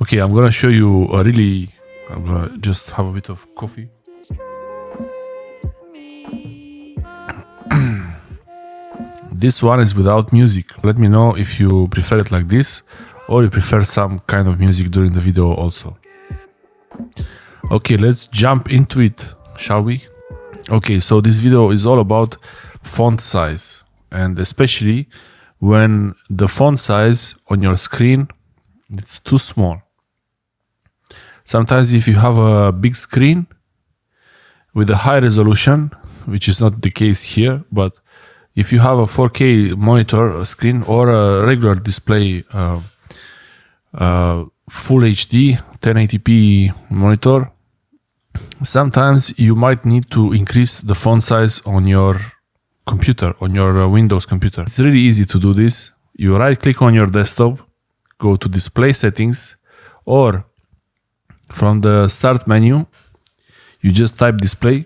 Okay, I'm gonna show you I'm gonna just have a bit of coffee. This one is without music. Let me know if you prefer it like this or you prefer some kind of music during the video also. Okay, let's jump into it, shall we? Okay, so this video is all about font size, and especially when the font size on your screen it's too small. Sometimes if you have a big screen with a high resolution, which is not the case here, but if you have a 4K monitor screen or a regular display, full HD 1080p monitor, sometimes you might need to increase the font size on your computer, on your Windows computer. It's really easy to do this. You right click on your desktop, go to display settings, or from the start menu, you just type display.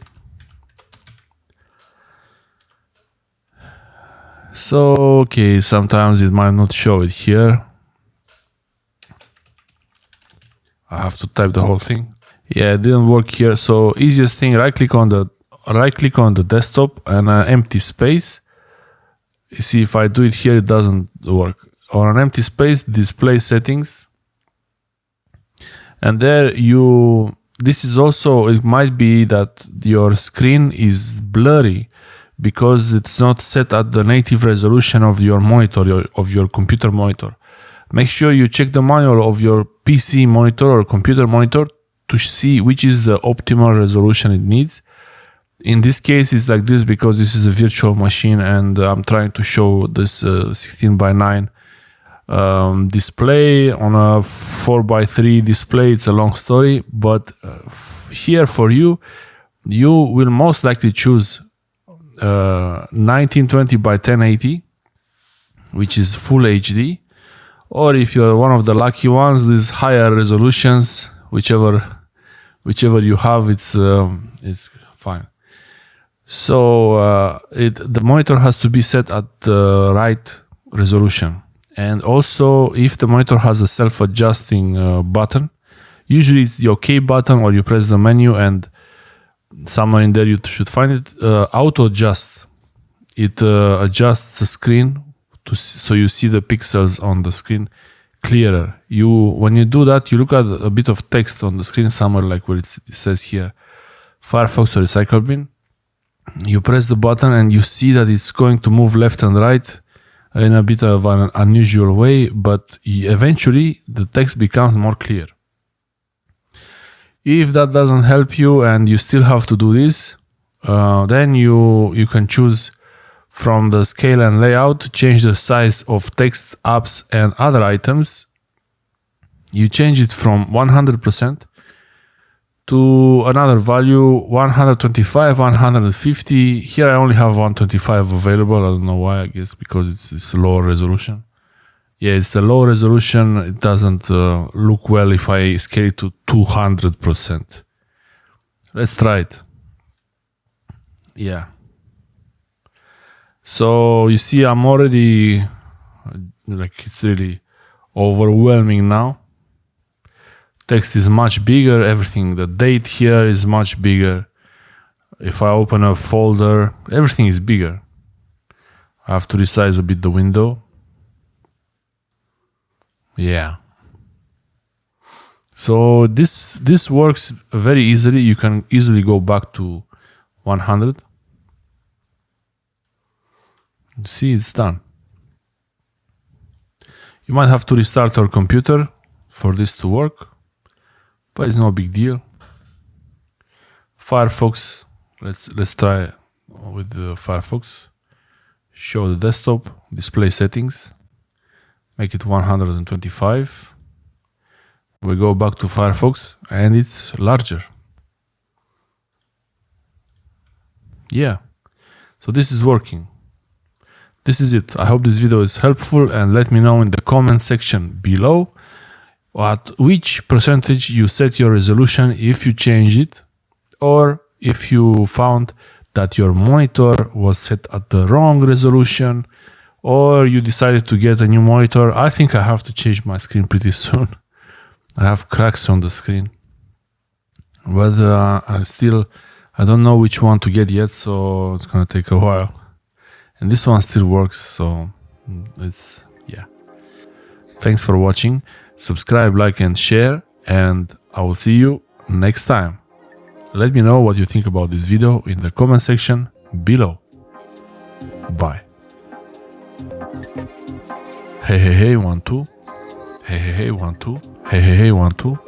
So, okay, sometimes it might not show it here. I have to type the whole thing. Yeah, it didn't work here. So easiest thing, right click on the desktop and an empty space. You see, if I do it here, it doesn't work. On an empty space, display settings. And there this is also, it might be that your screen is blurry because it's not set at the native resolution of your monitor, of your computer monitor. Make sure you check the manual of your PC monitor or computer monitor to see which is the optimal resolution it needs. In this case, it's like this because this is a virtual machine and I'm trying to show this 16:9 display on a 4:3 display. It's a long story, but here for you will most likely choose 1920 by 1080, which is full HD, or if you're one of the lucky ones, these higher resolutions, whichever you have, it's fine. So the monitor has to be set at the right resolution, and also if the monitor has a self-adjusting button, usually it's the OK button, or you press the menu and somewhere in there you should find it. Auto adjust. It adjusts the screen so you see the pixels on the screen clearer. When you do that, you look at a bit of text on the screen somewhere, like where it says here Firefox or Recycle Bin. You press the button and you see that it's going to move left and right in a bit of an unusual way, but eventually the text becomes more clear. If that doesn't help you and you still have to do this, then you can choose from the scale and layout to change the size of text, apps, and other items. You change it from 100% to another value, 125, 150. Here I only have 125 available. I don't know why, I guess because it's lower resolution. Yeah, it's the low resolution. It doesn't look well if I scale it to 200%. Let's try it. Yeah. So you see, I'm already it's really overwhelming now. Text is much bigger. Everything, the date here is much bigger. If I open a folder, everything is bigger. I have to resize a bit the window. Yeah. So this works very easily. You can easily go back to 100. See, it's done. You might have to restart your computer for this to work, but it's no big deal. Firefox, let's try with the Firefox. Show the desktop, display settings. Make it 125. We go back to Firefox and it's larger. Yeah. So this is working. This is it. I hope this video is helpful, and let me know in the comment section below at which percentage you set your resolution if you change it, or if you found that your monitor was set at the wrong resolution, or you decided to get a new monitor. I think I have to change my screen pretty soon. I have cracks on the screen, but I don't know which one to get yet, so it's gonna take a while. And this one still works, so it's, yeah. Thanks for watching. Subscribe, like, and share, and I will see you next time. Let me know what you think about this video in the comment section below. Bye. Hey, hey, hey, 1, 2. Hey, hey, hey, 1, 2. Hey, hey, hey, 1, 2.